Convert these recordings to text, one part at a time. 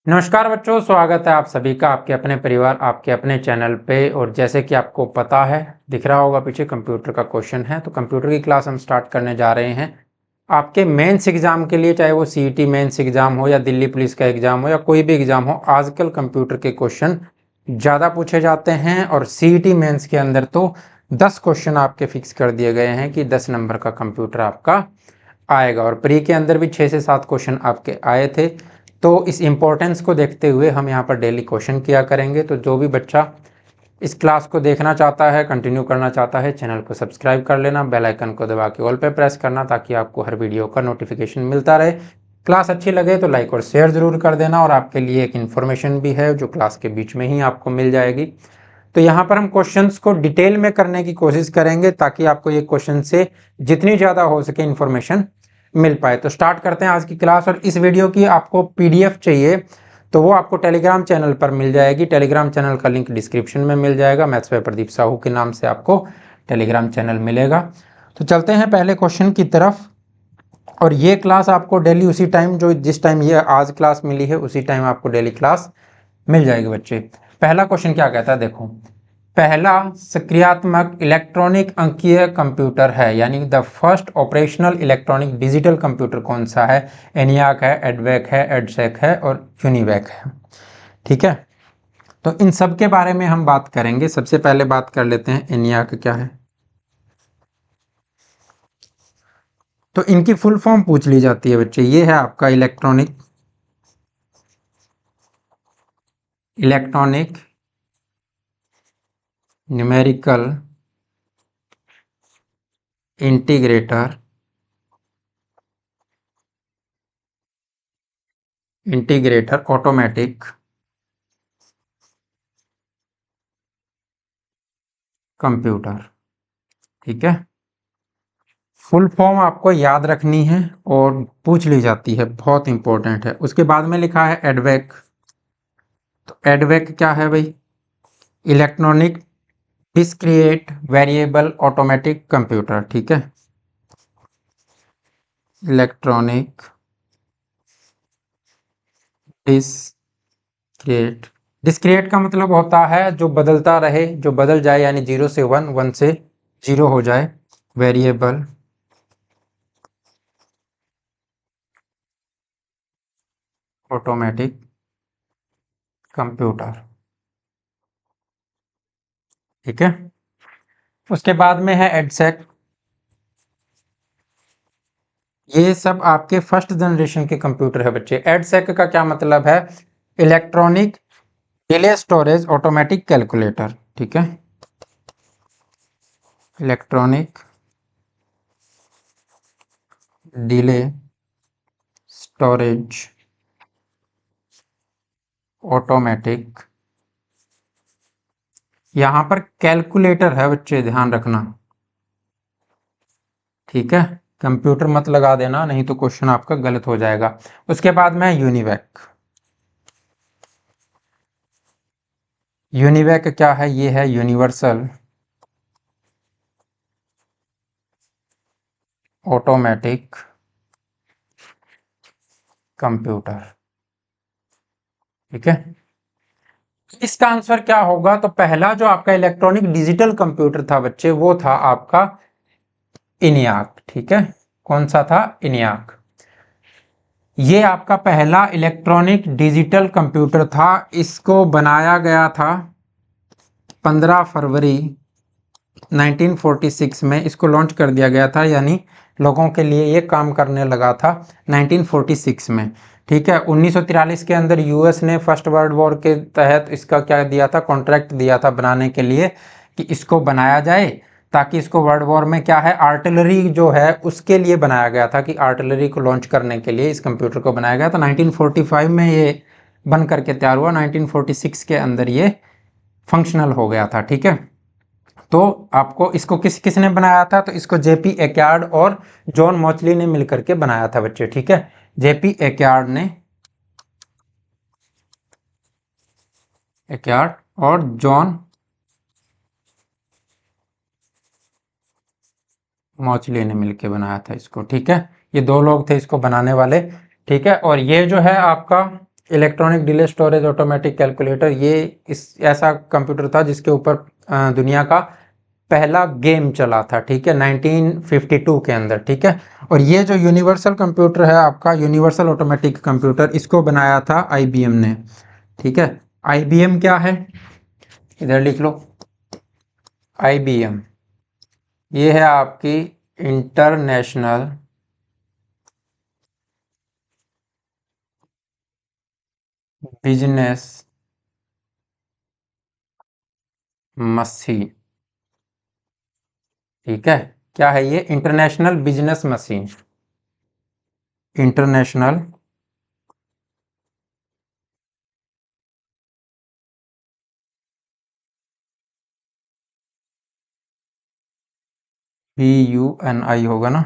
नमस्कार बच्चों, स्वागत है आप सभी का आपके अपने परिवार आपके अपने चैनल पे। और जैसे कि आपको पता है, दिख रहा होगा पीछे कंप्यूटर का क्वेश्चन है, तो कंप्यूटर की क्लास हम स्टार्ट करने जा रहे हैं आपके मेंस एग्जाम के लिए। चाहे वो सीईटी मेंस एग्जाम हो या दिल्ली पुलिस का एग्जाम हो या कोई भी एग्जाम हो, आजकल कंप्यूटर के क्वेश्चन ज़्यादा पूछे जाते हैं। और सीईटी मेंस के अंदर तो 10 क्वेश्चन आपके फिक्स कर दिए गए हैं कि 10 नंबर का कंप्यूटर आपका आएगा। और प्री के अंदर भी 6 से 7 क्वेश्चन आपके आए थे। तो इस इम्पोर्टेंस को देखते हुए हम यहाँ पर डेली क्वेश्चन किया करेंगे। तो जो भी बच्चा इस क्लास को देखना चाहता है, कंटिन्यू करना चाहता है, चैनल को सब्सक्राइब कर लेना, बेल आइकन को दबा के ऑल पे प्रेस करना, ताकि आपको हर वीडियो का नोटिफिकेशन मिलता रहे। क्लास अच्छी लगे तो लाइक और शेयर जरूर कर देना। और आपके लिए एक इन्फॉर्मेशन भी है जो क्लास के बीच में ही आपको मिल जाएगी। तो यहाँ पर हम क्वेश्चंस को डिटेल में करने की कोशिश करेंगे, ताकि आपको ये क्वेश्चन से जितनी ज़्यादा हो सके इन्फॉर्मेशन मिल पाए। तो स्टार्ट करते हैं आज की क्लास। और इस वीडियो की आपको पीडीएफ चाहिए तो वो आपको टेलीग्राम चैनल पर मिल जाएगी। टेलीग्राम चैनल का लिंक डिस्क्रिप्शन में मिल जाएगा। मैथ्स बाय प्रदीप साहू के नाम से आपको टेलीग्राम चैनल मिलेगा। तो चलते हैं पहले क्वेश्चन की तरफ। और ये क्लास आपको डेली उसी टाइम, जो जिस टाइम ये आज क्लास मिली है उसी टाइम आपको डेली क्लास मिल जाएगी बच्चे। पहला क्वेश्चन क्या कहता है, देखो। पहला सक्रियात्मक इलेक्ट्रॉनिक अंकीय कंप्यूटर है, यानी the first operational electronic digital computer कौन सा है? एनियाक है, एडवेक है, एडसेक है और यूनिवेक है। ठीक है, तो इन सब के बारे में हम बात करेंगे। सबसे पहले बात कर लेते हैं एनियाक क्या है। तो इनकी फुल फॉर्म पूछ ली जाती है बच्चे। ये है आपका electronic numerical integrator automatic computer. ठीक है, फुल फॉर्म आपको याद रखनी है और पूछ ली जाती है, बहुत इंपॉर्टेंट है। उसके बाद में लिखा है एडवेक। तो एडवेक क्या है भाई? Electronic discrete variable automatic computer. ठीक है, इलेक्ट्रॉनिक डिस्क्रिएट। डिस्क्रिएट का मतलब होता है जो बदलता रहे, जो बदल जाए, यानी 0 से 1, 1 से 0 हो जाए। Variable automatic computer. ठीक है, उसके बाद में है एडसेक। ये सब आपके फर्स्ट जनरेशन के कंप्यूटर है बच्चे। एडसेक का क्या मतलब है? Electronic delay storage automatic calculator. ठीक है, इलेक्ट्रॉनिक डिले स्टोरेज ऑटोमेटिक। यहां पर कैलकुलेटर है बच्चे, ध्यान रखना। ठीक है, कंप्यूटर मत लगा देना, नहीं तो क्वेश्चन आपका गलत हो जाएगा। उसके बाद में यूनिवेक। यूनिवेक क्या है? ये है यूनिवर्सल ऑटोमेटिक कंप्यूटर। ठीक है, इसका आंसर क्या होगा? तो पहला जो आपका इलेक्ट्रॉनिक डिजिटल कंप्यूटर था बच्चे, वो था आपका इनियाक। ठीक है, कौन सा था? इनियाक। ये आपका पहला इलेक्ट्रॉनिक डिजिटल कंप्यूटर था। इसको बनाया गया था 15 फरवरी 1946 में। इसको लॉन्च कर दिया गया था, यानी लोगों के लिए ये काम करने लगा था 1946 में। ठीक है, 1943 के अंदर यूएस ने फर्स्ट वर्ल्ड वॉर के तहत इसका क्या दिया था? कॉन्ट्रैक्ट दिया था बनाने के लिए, कि इसको बनाया जाए, ताकि इसको वर्ल्ड वॉर में क्या है, आर्टिलरी जो है उसके लिए बनाया गया था, कि आर्टिलरी को लॉन्च करने के लिए इस कंप्यूटर को बनाया गया था। 1945 में ये बन करके तैयार हुआ, 1946 के अंदर ये फंक्शनल हो गया था। ठीक है, तो आपको इसको किसने बनाया था? तो इसको जेपी एक्यार्ड और जॉन मॉचली ने मिलकर के बनाया था बच्चे। ठीक है, जेपी एक्यार्ड और जॉन मॉचली ने मिलकर बनाया था इसको। ठीक है, ये दो लोग थे इसको बनाने वाले। ठीक है, और ये जो है आपका electronic delay storage automatic calculator, ये इस ऐसा कंप्यूटर था जिसके ऊपर दुनिया का पहला गेम चला था, ठीक है, 1952 के अंदर, ठीक है। और ये जो यूनिवर्सल कंप्यूटर है आपका, यूनिवर्सल ऑटोमेटिक कंप्यूटर, इसको बनाया था आईबीएम ने, ठीक है। आईबीएम क्या है, इधर लिख लो, आईबीएम ये है आपकी इंटरनेशनल बिजनेस मशीन, ठीक है। क्या है ये, international business machine, international BUNI होगा ना,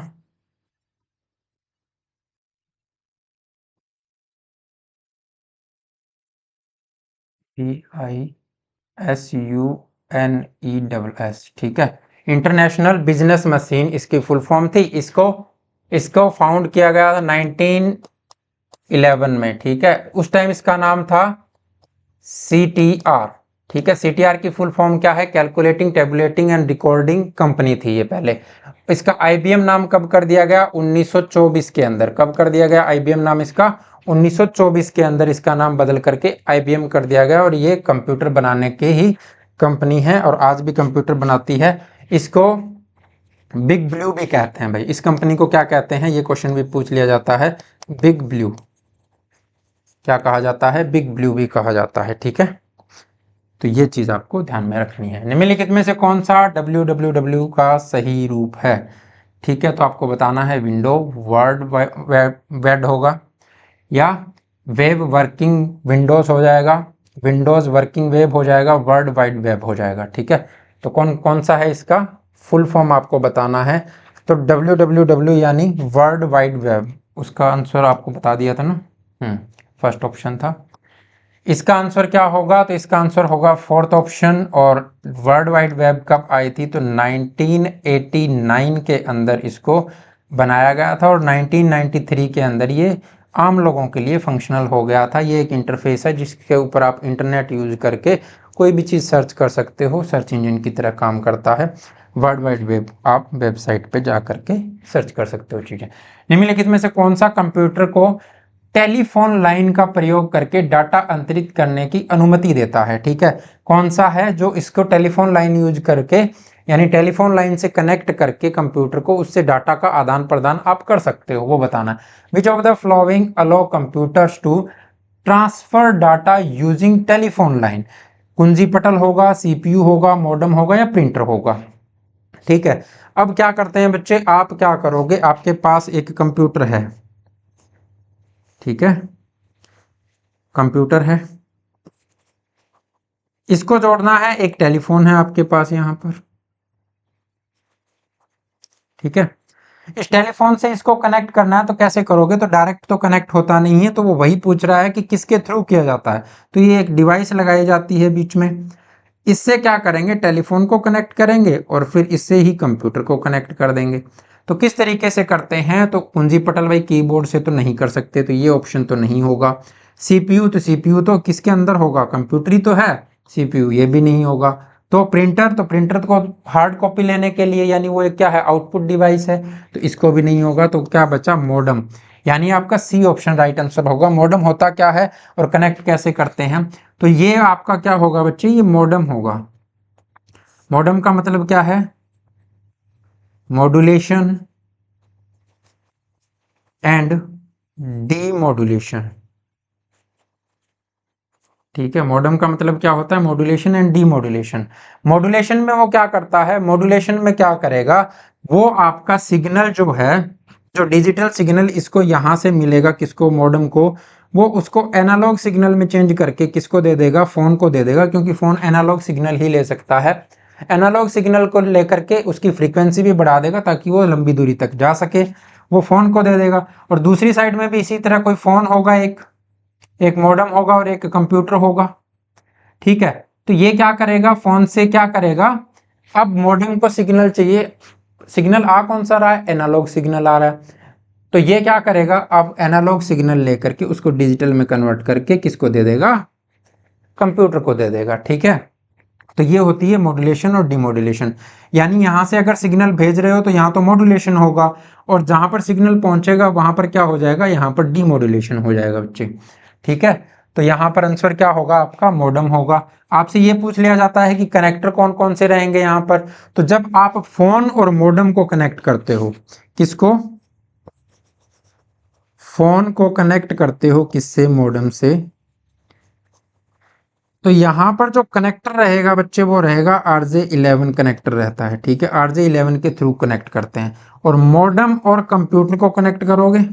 BISUNESS, ठीक है। इंटरनेशनल बिजनेस मशीन इसकी फुल फॉर्म थी। इसको इसको फाउंड किया गया था 1911 में, ठीक है। उस टाइम इसका नाम था CTR, ठीक है। CTR की फुल फॉर्म क्या है, calculating tabulating and recording company थी ये पहले। इसका IBM नाम कब कर दिया गया, 1924 के अंदर। कब कर दिया गया IBM नाम इसका, 1924 के अंदर इसका नाम बदल करके IBM कर दिया गया। और ये कंप्यूटर बनाने की ही कंपनी है और आज भी कंप्यूटर बनाती है। इसको बिग ब्लू भी कहते हैं भाई। इस कंपनी को क्या कहते हैं, ये क्वेश्चन भी पूछ लिया जाता है। बिग ब्लू क्या कहा जाता है, बिग ब्लू भी कहा जाता है, ठीक है। तो ये चीज आपको ध्यान में रखनी है। निम्नलिखित में से कौन सा www का सही रूप है, ठीक है। तो आपको बताना है विंडो वर्ल्ड वेड होगा, या वेब वर्किंग विंडोज हो जाएगा, विंडोज वर्किंग वेब हो जाएगा, वर्ल्ड वाइड वेब हो जाएगा, ठीक है। तो कौन कौन सा है, इसका फुल फॉर्म आपको बताना है। तो www यानी वर्ल्ड वाइड वेब, उसका आंसर आपको बता दिया था ना, फर्स्ट ऑप्शन था। इसका आंसर क्या होगा, तो इसका आंसर होगा फोर्थ ऑप्शन। और वर्ल्ड वाइड वेब कब आई थी, तो 1989 के अंदर इसको बनाया गया था और 1993 के अंदर ये आम लोगों के लिए फंक्शनल हो गया था। ये एक इंटरफेस है जिसके ऊपर आप इंटरनेट यूज करके कोई भी चीज़ सर्च कर सकते हो, सर्च इंजन की तरह काम करता है। वर्ल्ड वाइड वेब आप वेबसाइट पे जा करके सर्च कर सकते हो चीज़ें। निम्नलिखित में से कौन सा कंप्यूटर को टेलीफोन लाइन का प्रयोग करके डाटा अंतरित करने की अनुमति देता है, ठीक है। कौन सा है जो इसको टेलीफोन लाइन यूज करके, यानी टेलीफोन लाइन से कनेक्ट करके कंप्यूटर को, उससे डाटा का आदान प्रदान आप कर सकते हो, वो बताना है। Which of the following allow computers to transfer data using telephone line, कुंजी पटल होगा, CPU होगा, मॉडेम होगा, या प्रिंटर होगा, ठीक है। अब क्या करते हैं बच्चे, आप क्या करोगे, आपके पास एक कंप्यूटर है, ठीक है, कंप्यूटर है, इसको जोड़ना है, एक टेलीफोन है आपके पास यहां पर, ठीक है। इस टेलीफोन से इसको कनेक्ट करना है, तो कैसे करोगे, तो डायरेक्ट तो कनेक्ट होता नहीं है, तो वो वही पूछ रहा है कि किसके थ्रू किया जाता है। तो ये एक डिवाइस लगाई जाती है बीच में, इससे क्या करेंगे, टेलीफोन को कनेक्ट करेंगे और फिर इससे ही कंप्यूटर को कनेक्ट कर देंगे। तो किस तरीके से करते हैं, तो कुंजी पटल भाई कीबोर्ड से तो नहीं कर सकते, तो ये ऑप्शन तो नहीं होगा। CPU तो किसके अंदर होगा, कंप्यूटर ही तो है, CPU ये भी नहीं होगा। तो प्रिंटर को हार्ड कॉपी लेने के लिए, यानी वो एक क्या है, आउटपुट डिवाइस है, तो इसको भी नहीं होगा। तो क्या बचा, मॉडेम, यानी आपका C ऑप्शन राइट आंसर होगा। मॉडेम होता क्या है और कनेक्ट कैसे करते हैं, तो ये आपका क्या होगा बच्चे, ये मॉडेम होगा। मॉडेम का मतलब क्या है, मॉड्यूलेशन एंड डीमॉड्यूलेशन, ठीक है। मॉडेम का मतलब क्या होता है, मॉड्यूलेशन एंड डीमॉड्यूलेशन। मॉड्यूलेशन में वो क्या करता है, मॉड्यूलेशन में क्या करेगा, वो आपका सिग्नल जो है, जो डिजिटल सिग्नल इसको यहां से मिलेगा, किसको, मॉडेम को, वो उसको एनालॉग सिग्नल में चेंज करके किसको दे देगा, फोन को दे देगा, क्योंकि फोन एनालॉग सिग्नल ही ले सकता है। एनालॉग सिग्नल को लेकर के उसकी फ्रीक्वेंसी भी बढ़ा देगा ताकि वो लंबी दूरी तक जा सके, वो फोन को दे देगा। और दूसरी साइड में भी इसी तरह कोई फोन होगा, एक एक मॉडेम होगा और एक कंप्यूटर होगा, ठीक है। तो ये क्या करेगा, फोन से क्या करेगा, अब मॉडेम को सिग्नल चाहिए, सिग्नल आ कौन सा रहा है, एनालॉग सिग्नल आ रहा है। तो ये क्या करेगा, अब एनालॉग सिग्नल लेकर के उसको डिजिटल में कन्वर्ट करके किसको दे देगा, कंप्यूटर को दे देगा। ठीक है, तो ये होती है मॉड्यूलेशन और डिमॉड्यूलेशन। यानी यहां से अगर सिग्नल भेज रहे हो तो यहाँ तो मॉड्यूलेशन होगा, और जहां पर सिग्नल पहुंचेगा वहां पर क्या हो जाएगा, यहाँ पर डिमॉड्यूलेशन हो जाएगा बच्चे। ठीक है, तो यहाँ पर आंसर क्या होगा आपका, मॉडम होगा। आपसे ये पूछ लिया जाता है कि कनेक्टर कौन कौन से रहेंगे यहाँ पर, तो जब आप फोन और मॉडम को कनेक्ट करते हो, किसको, फोन को कनेक्ट करते हो किससे, मॉडम से, तो यहां पर जो कनेक्टर रहेगा बच्चे वो रहेगा RJ11 कनेक्टर रहता है। ठीक है, RJ11 के थ्रू कनेक्ट करते हैं। और मॉडम और कंप्यूटर को कनेक्ट करोगे,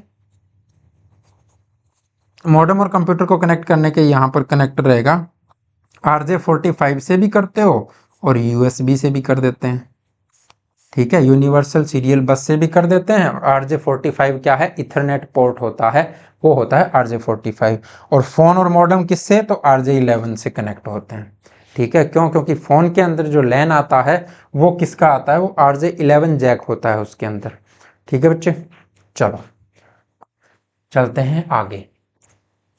मॉडम और कंप्यूटर को कनेक्ट करने के यहां पर कनेक्टर रहेगा RJ45 से भी करते हो और USB से भी कर देते हैं। ठीक है, यूनिवर्सल सीरियल बस से भी कर देते हैं। RJ45 क्या है, इथरनेट पोर्ट होता है, वो होता है RJ45। और फोन और मॉडम किससे, तो RJ11 से कनेक्ट होते हैं। ठीक है, क्यों, क्योंकि फोन के अंदर जो लैन आता है वो किसका आता है, वो RJ11 जैक होता है उसके अंदर। ठीक है बच्चे, चलो चलते हैं आगे।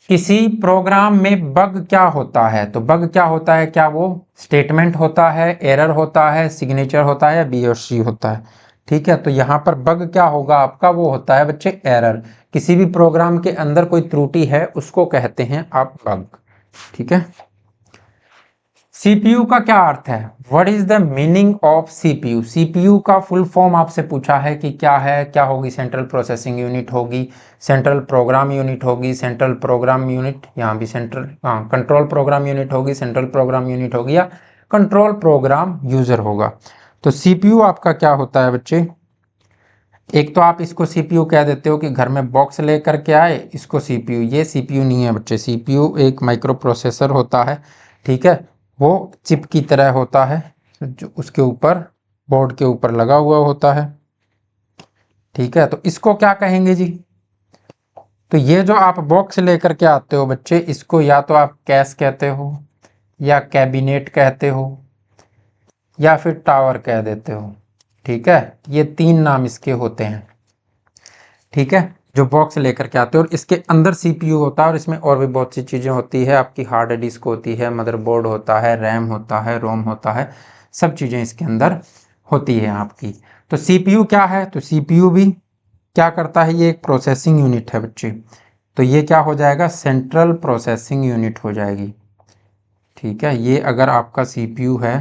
किसी प्रोग्राम में बग क्या होता है, तो बग क्या होता है, क्या वो स्टेटमेंट होता है, एरर होता है, सिग्नेचर होता है, या बी और सी होता है। ठीक है, तो यहाँ पर बग क्या होगा आपका, वो होता है बच्चे एरर। किसी भी प्रोग्राम के अंदर कोई त्रुटि है उसको कहते हैं आप बग। ठीक है, सीपीयू का क्या अर्थ है, what is the meaning of CPU. CPU का फुल फॉर्म आपसे पूछा है कि क्या है, क्या होगी, सेंट्रल प्रोसेसिंग यूनिट होगी, सेंट्रल प्रोग्राम यूनिट होगी, सेंट्रल प्रोग्राम यूनिट, यहाँ भी सेंट्रल, हाँ कंट्रोल प्रोग्राम यूनिट होगी, सेंट्रल प्रोग्राम यूनिट होगी, या कंट्रोल प्रोग्राम यूजर होगा। तो सीपीयू आपका क्या होता है बच्चे, एक तो आप इसको सीपीयू कह देते हो कि घर में बॉक्स लेकर के आए इसको सीपीयू, ये सीपीयू नहीं है बच्चे, सीपीयू एक माइक्रो प्रोसेसर होता है। ठीक है, वो चिप की तरह होता है, जो उसके ऊपर बोर्ड के ऊपर लगा हुआ होता है। ठीक है, तो इसको क्या कहेंगे जी, तो ये जो आप बॉक्स लेकर के आते हो बच्चे, इसको या तो आप कैश कहते हो, या कैबिनेट कहते हो, या फिर टावर कह देते हो। ठीक है, ये तीन नाम इसके होते हैं। ठीक है, जो बॉक्स लेकर के आते हो, और इसके अंदर सीपीयू होता है, और इसमें और भी बहुत सी चीज़ें होती है, आपकी हार्ड डिस्क होती है, मदरबोर्ड होता है, रैम होता है, रोम होता है, सब चीज़ें इसके अंदर होती है आपकी। तो सीपीयू क्या है, तो सीपीयू भी क्या करता है, ये एक प्रोसेसिंग यूनिट है बच्चे। तो ये क्या हो जाएगा, सेंट्रल प्रोसेसिंग यूनिट हो जाएगी। ठीक है, ये अगर आपका सीपीयू है,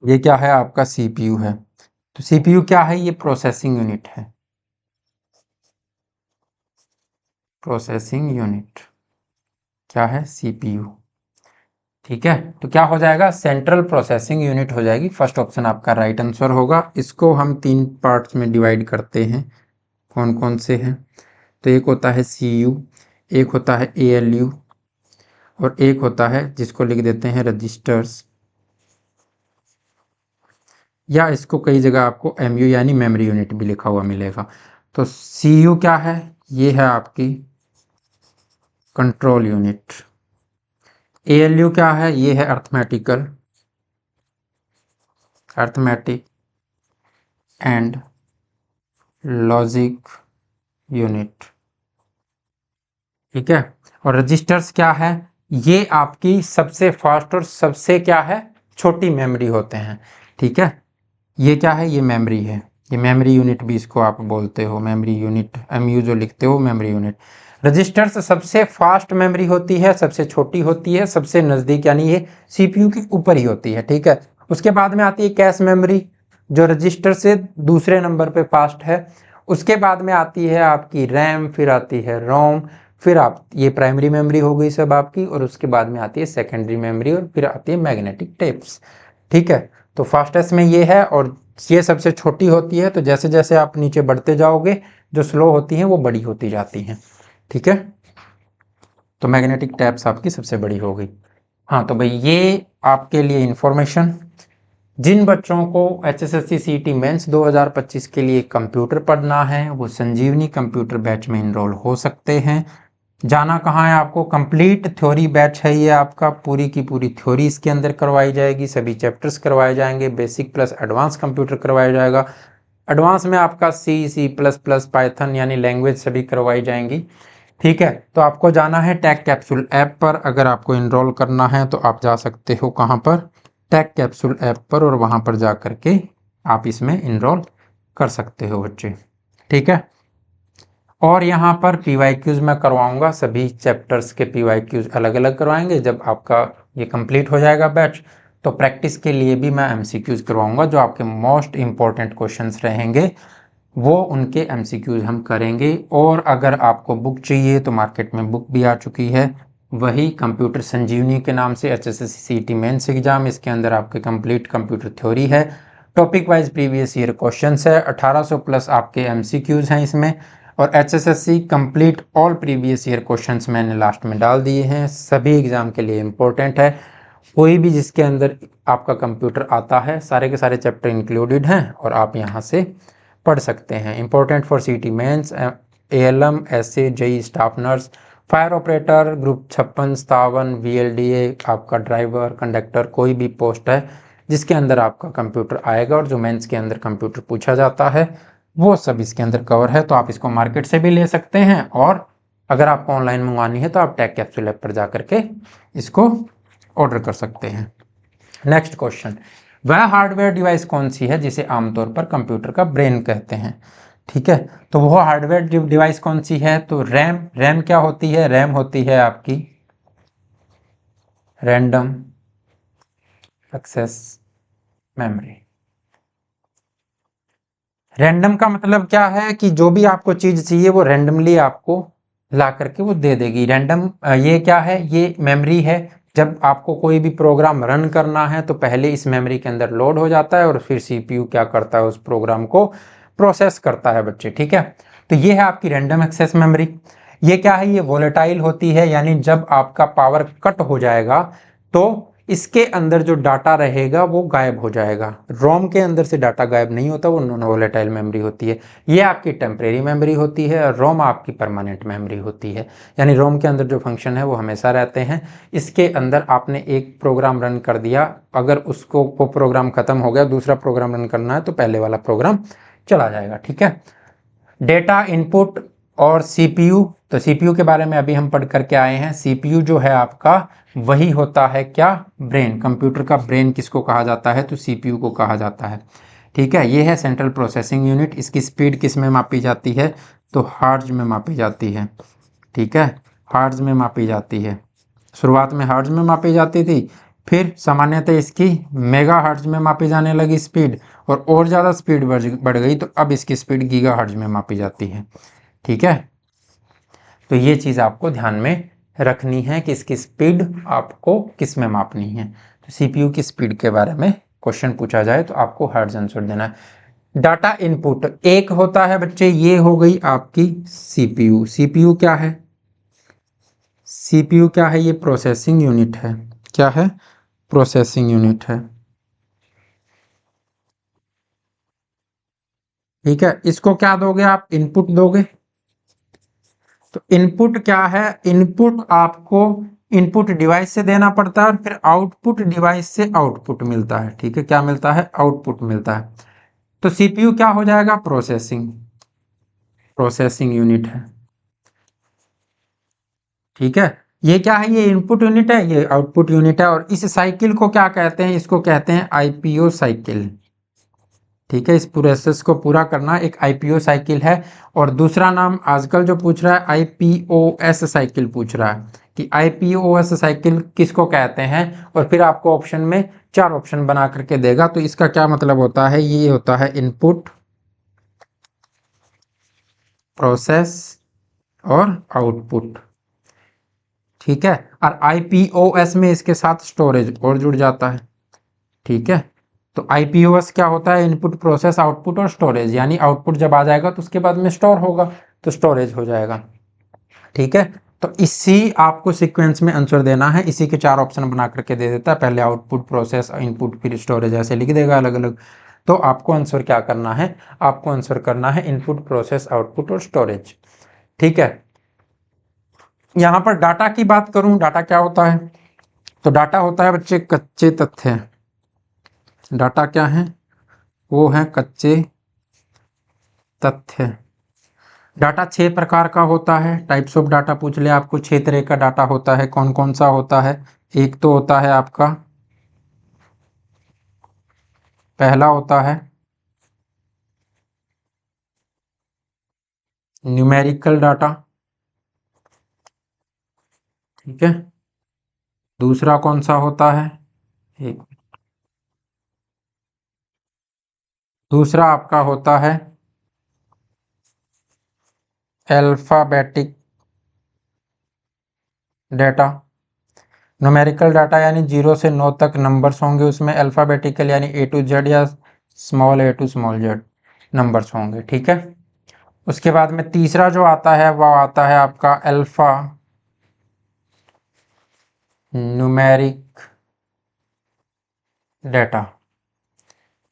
ये क्या है आपका सीपीयू है। तो सीपीयू क्या है, ये प्रोसेसिंग यूनिट है, प्रोसेसिंग यूनिट क्या है, सीपीयू। ठीक है, तो क्या हो जाएगा, सेंट्रल प्रोसेसिंग यूनिट हो जाएगी। फर्स्ट ऑप्शन आपका राइट आंसर होगा। इसको हम तीन पार्ट्स में डिवाइड करते हैं, कौन कौन से हैं, तो एक होता है सीयू, एक होता है एएलयू, और एक होता है जिसको लिख देते हैं रजिस्टर्स, या इसको कई जगह आपको एमयू यानी मेमोरी यूनिट भी लिखा हुआ मिलेगा। तो सीयू क्या है, ये है आपकी कंट्रोल यूनिट। एएलयू क्या है, ये है arithmetical, arithmetic and logic unit. ठीक है, और रजिस्टर्स क्या है, ये आपकी सबसे फास्ट और सबसे क्या है, छोटी मेमोरी होते हैं। ठीक है, ये क्या है, ये मेमोरी है, ये मेमोरी यूनिट भी इसको आप बोलते हो, मेमोरी यूनिट, एमयू जो लिखते हो मेमोरी यूनिट। रजिस्टर्स सबसे फास्ट मेमोरी होती है, सबसे छोटी होती है, सबसे नज़दीक यानी ये सीपीयू के ऊपर ही होती है। ठीक है, उसके बाद में आती है कैश मेमोरी, जो रजिस्टर से दूसरे नंबर पे फास्ट है। उसके बाद में आती है आपकी रैम, फिर आती है रोम, फिर आप, ये प्राइमरी मेमोरी हो गई सब आपकी, और उसके बाद में आती है सेकेंडरी मेमोरी, और फिर आती है मैग्नेटिक टेप्स। ठीक है, तो फास्टेस्ट में ये है, और ये सबसे छोटी होती है। तो जैसे जैसे आप नीचे बढ़ते जाओगे, जो स्लो होती हैं वो बड़ी होती जाती हैं। ठीक है, तो मैग्नेटिक टैप्स आपकी सबसे बड़ी हो गई। हाँ, तो भाई ये आपके लिए इंफॉर्मेशन, जिन बच्चों को HSSC CT मेंस 2025 के लिए कंप्यूटर पढ़ना है वो संजीवनी कंप्यूटर बैच में इनरोल हो सकते हैं। जाना कहाँ है आपको, कंप्लीट थ्योरी बैच है ये आपका, पूरी की पूरी थ्योरी इसके अंदर करवाई जाएगी, सभी चैप्टर्स करवाए जाएंगे, बेसिक प्लस एडवांस कंप्यूटर करवाया जाएगा। एडवांस में आपका C++, पाइथन यानी लैंग्वेज सभी करवाई जाएंगी। ठीक है, तो आपको जाना है टेक कैप्सूल ऐप पर। अगर आपको इनरोल करना है तो आप जा सकते हो कहाँ पर, टेक कैप्सूल ऐप पर, और वहाँ पर जा करके आप इसमें इनरोल कर सकते हो बच्चे। ठीक है, और यहाँ पर PYQs मैं करवाऊंगा, सभी चैप्टर्स के PYQs अलग अलग करवाएंगे। जब आपका ये कंप्लीट हो जाएगा बैच, तो प्रैक्टिस के लिए भी मैं MCQs करवाऊंगा, जो आपके मोस्ट इंपॉर्टेंट क्वेश्चंस रहेंगे वो उनके MCQs हम करेंगे। और अगर आपको बुक चाहिए तो मार्केट में बुक भी आ चुकी है, वही कंप्यूटर संजीवनी के नाम से, HSSC CET मेंस एग्जाम। इसके अंदर आपके कंप्लीट कंप्यूटर थ्योरी है, topic wise previous year questions है, 1800 प्लस आपके MCQs हैं इसमें। और HSSC complete all previous year questions मैंने लास्ट में डाल दिए हैं, सभी एग्जाम के लिए इंपॉर्टेंट है। कोई भी जिसके अंदर आपका कंप्यूटर आता है, सारे के सारे चैप्टर इंक्लूडेड हैं और आप यहाँ से पढ़ सकते हैं। Important for CET mains, ALM, SA, JEE staff nurse, fire operator, group 56, 57, VLDA, आपका ड्राइवर, कंडक्टर, कोई भी पोस्ट है जिसके अंदर आपका कंप्यूटर आएगा और जो मेंस के अंदर कंप्यूटर पूछा जाता है, वो सब इसके अंदर कवर है। तो आप इसको मार्केट से भी ले सकते हैं, और अगर आपको ऑनलाइन मंगवानी है तो आप टेक कैप्सूल ऐप पर जा करके इसको ऑर्डर कर सकते हैं। नेक्स्ट क्वेश्चन, वह हार्डवेयर डिवाइस कौन सी है जिसे आमतौर पर कंप्यूटर का ब्रेन कहते हैं। ठीक है, तो वो हार्डवेयर डिवाइस कौन सी है, तो रैम क्या होती है, रैम होती है आपकी रैंडम एक्सेस मेमोरी। रैंडम का मतलब क्या है कि जो भी आपको चीज चाहिए वो रैंडमली आपको ला करके वो दे देगी। रैंडम ये क्या है, ये मेमोरी है। जब आपको कोई भी प्रोग्राम रन करना है तो पहले इस मेमोरी के अंदर लोड हो जाता है और फिर CPU क्या करता है, उस प्रोग्राम को प्रोसेस करता है बच्चे। ठीक है, तो ये है आपकी रैंडम एक्सेस मेमोरी। ये क्या है, ये वोलेटाइल होती है, यानी जब आपका पावर कट हो जाएगा तो इसके अंदर जो डाटा रहेगा वो गायब हो जाएगा। रोम के अंदर से डाटा गायब नहीं होता, वो नॉन वोलेटाइल मेमोरी होती है। ये आपकी टेम्परेरी मेमोरी होती है और रोम आपकी परमानेंट मेमोरी होती है, यानी रोम के अंदर जो फंक्शन है वो हमेशा रहते हैं। इसके अंदर आपने एक प्रोग्राम रन कर दिया, अगर उसको वो प्रोग्राम खत्म हो गया, दूसरा प्रोग्राम रन करना है तो पहले वाला प्रोग्राम चला जाएगा। ठीक है, डेटा इनपुट और CPU, तो CPU के बारे में अभी हम पढ़ करके आए हैं। CPU जो है आपका वही होता है क्या, ब्रेन। कंप्यूटर का ब्रेन किसको कहा जाता है, तो CPU को कहा जाता है। ठीक है, ये है सेंट्रल प्रोसेसिंग यूनिट। इसकी स्पीड किस में मापी जाती है, तो हर्ट्ज में मापी जाती है। ठीक है, हर्ट्ज में मापी जाती है। शुरुआत में हर्ट्ज में मापी जाती थी, फिर सामान्यतः इसकी मेगा हर्ट्ज में मापी जाने लगी स्पीड, और ज़्यादा स्पीड बढ़ गई तो अब इसकी स्पीड गीगा हर्ट्ज में मापी जाती है। ठीक है, तो ये चीज़ आपको ध्यान में रखनी है कि इसकी स्पीड आपको किस में मापनी है। तो CPU की स्पीड के बारे में क्वेश्चन पूछा जाए तो आपको हर्ट्ज आंसर देना है। डाटा इनपुट एक होता है बच्चे, ये हो गई आपकी CPU। CPU क्या है, CPU क्या है, ये प्रोसेसिंग यूनिट है। क्या है, प्रोसेसिंग यूनिट है। ठीक है, इसको क्या दोगे आप, इनपुट दोगे। तो इनपुट क्या है, इनपुट आपको इनपुट डिवाइस से देना पड़ता है और फिर आउटपुट डिवाइस से आउटपुट मिलता है। ठीक है, क्या मिलता है, आउटपुट मिलता है। तो CPU क्या हो जाएगा, प्रोसेसिंग, प्रोसेसिंग यूनिट है। ठीक है, ये क्या है, ये इनपुट यूनिट है, ये आउटपुट यूनिट है। और इस साइकिल को क्या कहते हैं, इसको कहते हैं IPO साइकिल। ठीक है, इस प्रोसेस को पूरा करना एक IPO साइकिल है। और दूसरा नाम आजकल जो पूछ रहा है IPOS साइकिल पूछ रहा है, कि IPOS साइकिल किसको कहते हैं। और फिर आपको ऑप्शन में 4 ऑप्शन बना करके देगा, तो इसका क्या मतलब होता है, ये होता है इनपुट, प्रोसेस और आउटपुट। ठीक है, और IPOS में इसके साथ स्टोरेज और जुड़ जाता है। ठीक है, तो IPOS क्या होता है, इनपुट, प्रोसेस, आउटपुट और स्टोरेज, यानी आउटपुट जब आ जाएगा तो उसके बाद में स्टोर होगा तो स्टोरेज हो जाएगा। ठीक है, तो इसी आपको सीक्वेंस में आंसर देना है, इसी के 4 ऑप्शन बना करके दे देता है, पहले आउटपुट, प्रोसेस, इनपुट, फिर स्टोरेज, ऐसे लिख देगा अलग अलग। तो आपको आंसर क्या करना है, आपको आंसर करना है इनपुट, प्रोसेस, आउटपुट और स्टोरेज। ठीक है, यहाँ पर डाटा की बात करूं, डाटा क्या होता है? तो डाटा होता है बच्चे कच्चे तथ्य। डाटा क्या है? वो है कच्चे तथ्य। डाटा 6 प्रकार का होता है। टाइप्स ऑफ डाटा पूछ ले आपको, 6 तरह का डाटा होता है। कौन कौन सा होता है? एक तो होता है आपका, पहला होता है न्यूमेरिकल डाटा, ठीक है। दूसरा कौन सा होता है? एक, दूसरा आपका होता है अल्फाबेटिक डाटा। न्यूमेरिकल डाटा यानी 0 से 9 तक नंबर्स होंगे उसमें, अल्फाबेटिकल यानी A to Z या small a to small z numbers होंगे, ठीक है। उसके बाद में तीसरा जो आता है वो आता है आपका अल्फा न्यूमेरिक डाटा,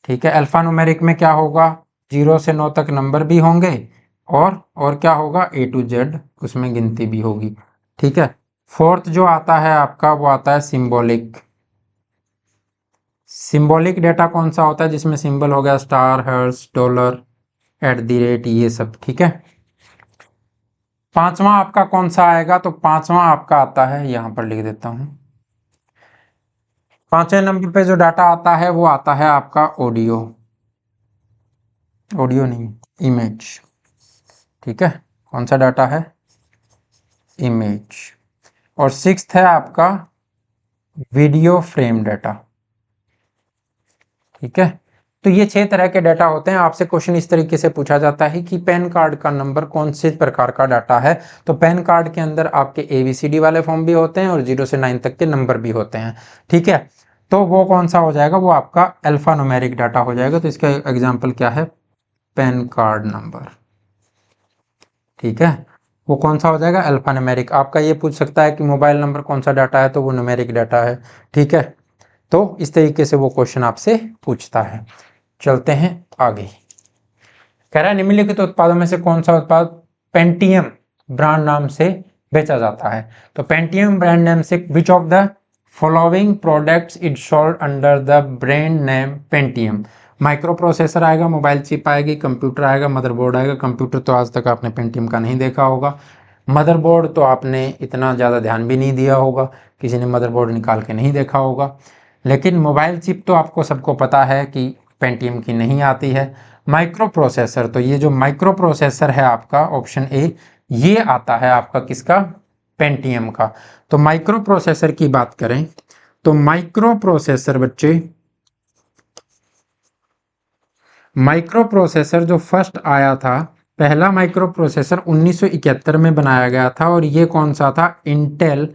ठीक है। अल्फा न्यूमेरिक में क्या होगा? 0 से 9 तक नंबर भी होंगे और क्या होगा? A to Z उसमें गिनती भी होगी, ठीक है। फोर्थ जो आता है आपका वो आता है सिंबॉलिक। सिंबॉलिक डाटा कौन सा होता है? जिसमें सिंबल हो गया स्टार, हर्ट्ज, डॉलर, @ ये सब, ठीक है। पांचवा आपका कौन सा आएगा? तो पांचवा आपका आता है, यहां पर लिख देता हूं। पांचवें नंबर पे जो डाटा आता है वो आता है आपका ऑडियो। ऑडियो नहीं, इमेज, ठीक है। कौन सा डाटा है? इमेज। और सिक्स्थ है आपका वीडियो फ्रेम डाटा, ठीक है। तो ये 6 तरह के डाटा होते हैं। आपसे क्वेश्चन इस तरीके से पूछा जाता है कि पैन कार्ड का नंबर कौन से प्रकार का डाटा है? तो पैन कार्ड के अंदर आपके ABCD वाले फॉर्म भी होते हैं और 0 से 9 तक के नंबर भी होते हैं, ठीक है। तो वो कौन सा हो जाएगा? वो आपका अल्फा न्यूमेरिक डाटा हो जाएगा। तो इसका एग्जाम्पल क्या है? पैन कार्ड नंबर, ठीक है। वो कौन सा हो जाएगा? Alpha numeric. आपका ये पूछ सकता है कि मोबाइल नंबर कौन सा डाटा है? तो वो न्यूमेरिक डाटा है, ठीक है। तो इस तरीके से वो क्वेश्चन आपसे पूछता है। चलते हैं आगे। कह रहा है निम्नलिखित उत्पादों में से कौन सा उत्पाद पेंटियम ब्रांड नाम से बेचा जाता है? तो पेंटियम ब्रांड नेम से विच of the following products is sold under the brand name Pentium? Micro processor आएगा, मोबाइल चिप आएगी, कंप्यूटर आएगा, मदरबोर्ड आएगा। कंप्यूटर तो आज तक आपने पेंटियम का नहीं देखा होगा। मदरबोर्ड तो आपने इतना ज़्यादा ध्यान भी नहीं दिया होगा, किसी ने मदरबोर्ड निकाल के नहीं देखा होगा। लेकिन मोबाइल चिप तो आपको सबको पता है कि पेंटियम की नहीं आती है। माइक्रो प्रोसेसर, तो ये जो माइक्रो प्रोसेसर है आपका ऑप्शन ए, ये आता है आपका किसका? पेंटियम का। तो माइक्रो प्रोसेसर की बात करें तो माइक्रो प्रोसेसर बच्चे, माइक्रो प्रोसेसर जो फर्स्ट आया था, पहला माइक्रो प्रोसेसर 1971 में बनाया गया था और ये कौन सा था? इंटेल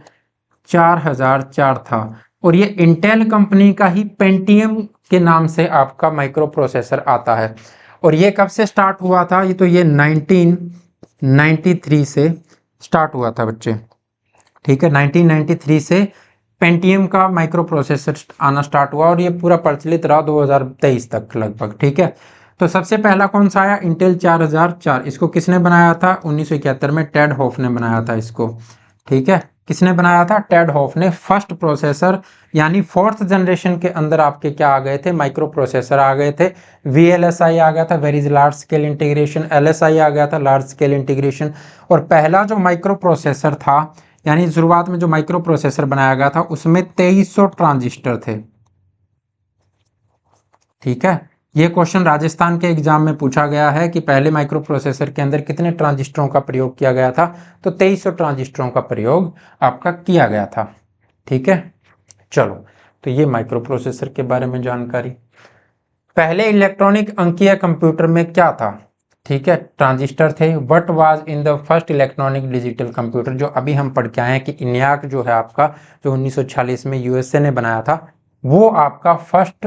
4004 था। और ये इंटेल कंपनी का ही पेंटियम के नाम से आपका माइक्रो प्रोसेसर आता है। और ये कब से स्टार्ट हुआ था? ये 1993 से स्टार्ट हुआ था बच्चे, ठीक है। 1993 से पेंटियम का माइक्रो प्रोसेसर आना स्टार्ट हुआ और ये पूरा प्रचलित रहा 2023 तक लगभग, ठीक है। तो सबसे पहला कौन सा आया? इंटेल 4004। इसको किसने बनाया था? 1971 में टेड हॉफ ने बनाया था इसको, ठीक है। किसने बनाया था? टेड हॉफ ने। फर्स्ट प्रोसेसर यानी फोर्थ जनरेशन के अंदर आपके क्या आ गए थे? माइक्रो प्रोसेसर आ गए थे। VLSI आ गया था, very large scale integration. LSI आ गया था, लार्ज स्केल इंटीग्रेशन। और पहला जो माइक्रो प्रोसेसर था, यानी शुरुआत में जो माइक्रो प्रोसेसर बनाया गया था उसमें 2300 ट्रांजिस्टर थे, ठीक है। ये क्वेश्चन राजस्थान के एग्जाम में पूछा गया है कि पहले माइक्रो प्रोसेसर के अंदर कितने ट्रांजिस्टरों का प्रयोग किया गया था? तो 2300 ट्रांजिस्टरों का प्रयोग आपका किया गया था, ठीक है। चलो, तो ये माइक्रो प्रोसेसर के बारे में जानकारी। पहले इलेक्ट्रॉनिक अंकीय कंप्यूटर में क्या था? ठीक है, ट्रांजिस्टर थे। What was in the first electronic digital computer? जो अभी हम पढ़ के आए हैं कि इन्याक जो है आपका, जो 1946 में USA ने बनाया था, वो आपका first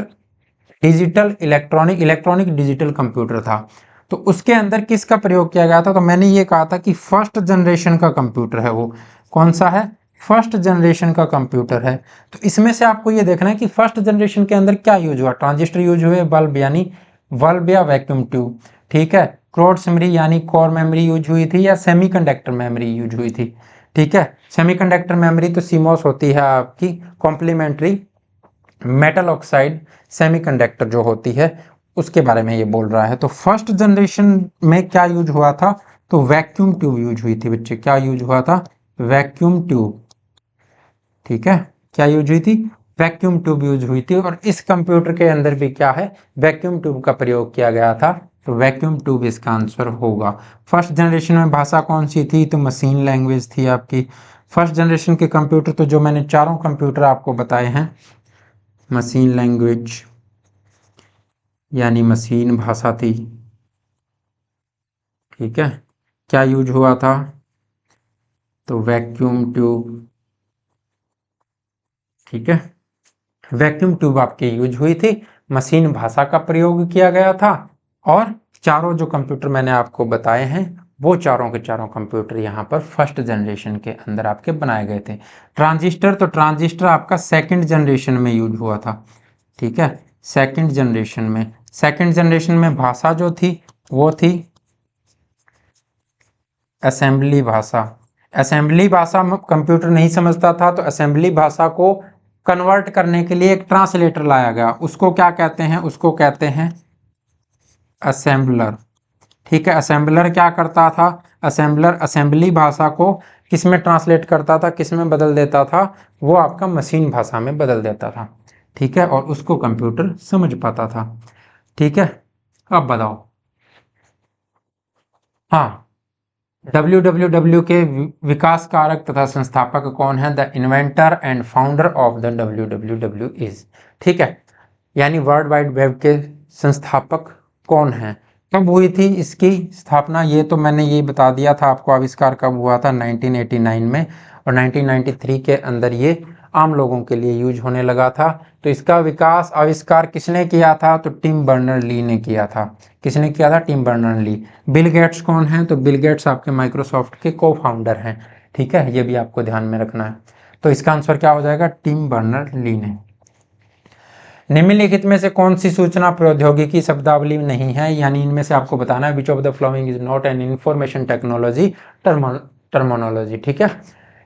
digital electronic digital computer था। तो उसके अंदर किसका प्रयोग किया गया था? तो मैंने ये कहा था कि फर्स्ट जनरेशन का कंप्यूटर है वो। कौन सा है? फर्स्ट जनरेशन का कंप्यूटर है। तो इसमें से आपको ये देखना है कि फर्स्ट जनरेशन के अंदर क्या यूज हुआ। ट्रांजिस्टर यूज हुए, बल्ब यानी बल्ब या वैक्यूम ट्यूब, ठीक है। क्रोड्स मेमोरी यानी कोर मेमोरी यूज हुई थी, या सेमीकंडक्टर मेमोरी यूज हुई थी, ठीक है। सेमीकंडक्टर मेमोरी तो सीमॉस होती है आपकी कॉम्प्लीमेंट्री मेटल ऑक्साइड सेमीकंडक्टर जो होती है उसके बारे में ये बोल रहा है। तो फर्स्ट जनरेशन में क्या यूज हुआ था, तो वैक्यूम ट्यूब यूज हुई थी बच्चे। क्या यूज हुआ था, वैक्यूम ट्यूब। ठीक है, क्या यूज हुई थी, वैक्यूम ट्यूब यूज हुई थी। और इस कंप्यूटर के अंदर भी क्या है, वैक्यूम ट्यूब का प्रयोग किया गया था। तो वैक्यूम ट्यूब इसका आंसर होगा। फर्स्ट जनरेशन में भाषा कौन सी थी, तो मशीन लैंग्वेज थी आपकी। फर्स्ट जनरेशन के कंप्यूटर तो जो मैंने चारों कंप्यूटर आपको बताए हैं, मशीन लैंग्वेज यानी मशीन भाषा थी। ठीक है, क्या यूज हुआ था, तो वैक्यूम ट्यूब। ठीक है, वैक्यूम ट्यूब आपकी यूज हुई थी, मशीन भाषा का प्रयोग किया गया था। और चारों जो कंप्यूटर मैंने आपको बताए हैं वो चारों के चारों कंप्यूटर यहाँ पर फर्स्ट जनरेशन के अंदर आपके बनाए गए थे। ट्रांजिस्टर, तो ट्रांजिस्टर आपका सेकंड जनरेशन में यूज हुआ था। ठीक है, सेकंड जनरेशन में। सेकंड जनरेशन में भाषा जो थी वो थी असेंबली भाषा। असेंबली भाषा में कंप्यूटर नहीं समझता था, तो असेंबली भाषा को कन्वर्ट करने के लिए एक ट्रांसलेटर लाया गया। उसको क्या कहते हैं, उसको कहते हैं असेंबलर। ठीक है, असेंबलर क्या करता था, असेंबलर असेंबली भाषा को किस में ट्रांसलेट करता था, किस में बदल देता था, वो आपका मशीन भाषा में बदल देता था। ठीक है, और उसको कंप्यूटर समझ पाता था। ठीक है, अब बताओ। हाँ, WWW के विकास कारक तथा संस्थापक कौन है, the inventor and founder of the WWW is. ठीक है, यानी वर्ल्ड वाइड वेब के संस्थापक कौन है, कब हुई थी इसकी स्थापना, ये तो मैंने ये बता दिया था आपको। आविष्कार कब हुआ था, 1989 में। और 1993 के अंदर ये आम लोगों के लिए यूज होने लगा था। तो इसका विकास आविष्कार किसने किया था, तो टिम बर्नर ली ने किया था। किसने किया था, Tim Berners Lee. Bill Gates कौन है, तो बिल गेट्स आपके माइक्रोसॉफ्ट के को फाउंडर हैं। ठीक है, ये भी आपको ध्यान में रखना है। तो इसका आंसर क्या हो जाएगा, टिम बर्नर ली ने। निम्नलिखित में से कौन सी सूचना प्रौद्योगिकी शब्दावली नहीं है, यानी इनमें से आपको बताना है which of the following is not an information technology terminology. ठीक है,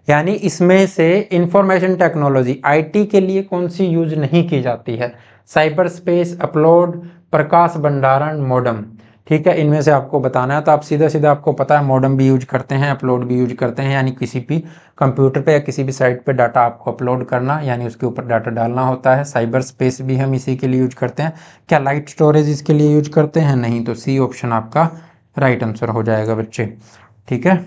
यानी इसमें से इंफॉर्मेशन टेक्नोलॉजी आईटी के लिए कौन सी यूज नहीं की जाती है, साइबर स्पेस, अपलोड, प्रकाश भंडारण, मॉडम। ठीक है, इनमें से आपको बताना है। तो आप सीधा सीधा आपको पता है मॉडम भी यूज करते हैं, अपलोड भी यूज करते हैं, यानी किसी भी कंप्यूटर पे या किसी भी साइट पे डाटा आपको अपलोड करना, यानी उसके ऊपर डाटा डालना होता है। साइबर स्पेस भी हम इसी के लिए यूज करते हैं। क्या लाइट स्टोरेज इसके लिए यूज करते हैं, नहीं। तो सी ऑप्शन आपका राइट आंसर हो जाएगा बच्चे। ठीक है,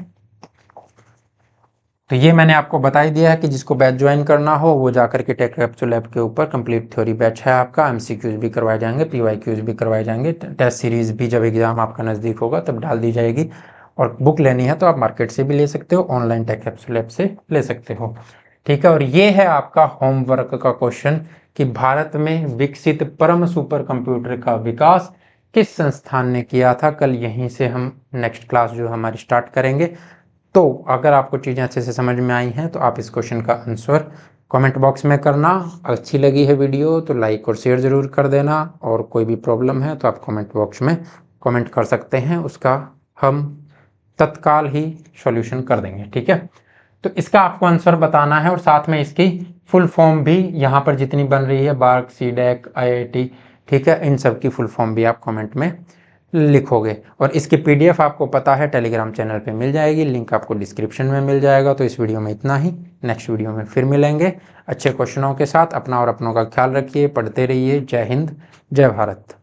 तो ये मैंने आपको बता ही दिया है कि जिसको बैच ज्वाइन करना हो वो जाकर के टेक कैप्सूल ऐप के ऊपर कंप्लीट थ्योरी बैच है आपका। एमसीक्यूज भी करवाए जाएंगे, पीवाईक्यूज भी करवाए जाएंगे। टेस्ट सीरीज भी जब एग्जाम आपका नज़दीक होगा तब डाल दी जाएगी। और बुक लेनी है तो आप मार्केट से भी ले सकते हो, ऑनलाइन टेक कैप्सूल ऐप से ले सकते हो। ठीक है, और ये है आपका होमवर्क का क्वेश्चन कि भारत में विकसित परम सुपर कंप्यूटर का विकास किस संस्थान ने किया था। कल यहीं से हम नेक्स्ट क्लास जो हमारी स्टार्ट करेंगे। तो अगर आपको चीज़ें अच्छे से समझ में आई हैं तो आप इस क्वेश्चन का आंसर कमेंट बॉक्स में करना। अच्छी लगी है वीडियो तो लाइक और शेयर ज़रूर कर देना, और कोई भी प्रॉब्लम है तो आप कमेंट बॉक्स में कमेंट कर सकते हैं, उसका हम तत्काल ही सॉल्यूशन कर देंगे। ठीक है, तो इसका आपको आंसर बताना है और साथ में इसकी फुल फॉर्म भी यहाँ पर जितनी बन रही है, बार्क, सीडेक, IIT, ठीक है, इन सब की फुल फॉर्म भी आप कमेंट में लिखोगे। और इसकी PDF आपको पता है टेलीग्राम चैनल पे मिल जाएगी, लिंक आपको डिस्क्रिप्शन में मिल जाएगा। तो इस वीडियो में इतना ही, नेक्स्ट वीडियो में फिर मिलेंगे अच्छे क्वेश्चनों के साथ। अपना और अपनों का ख्याल रखिए, पढ़ते रहिए। जय हिंद, जय भारत।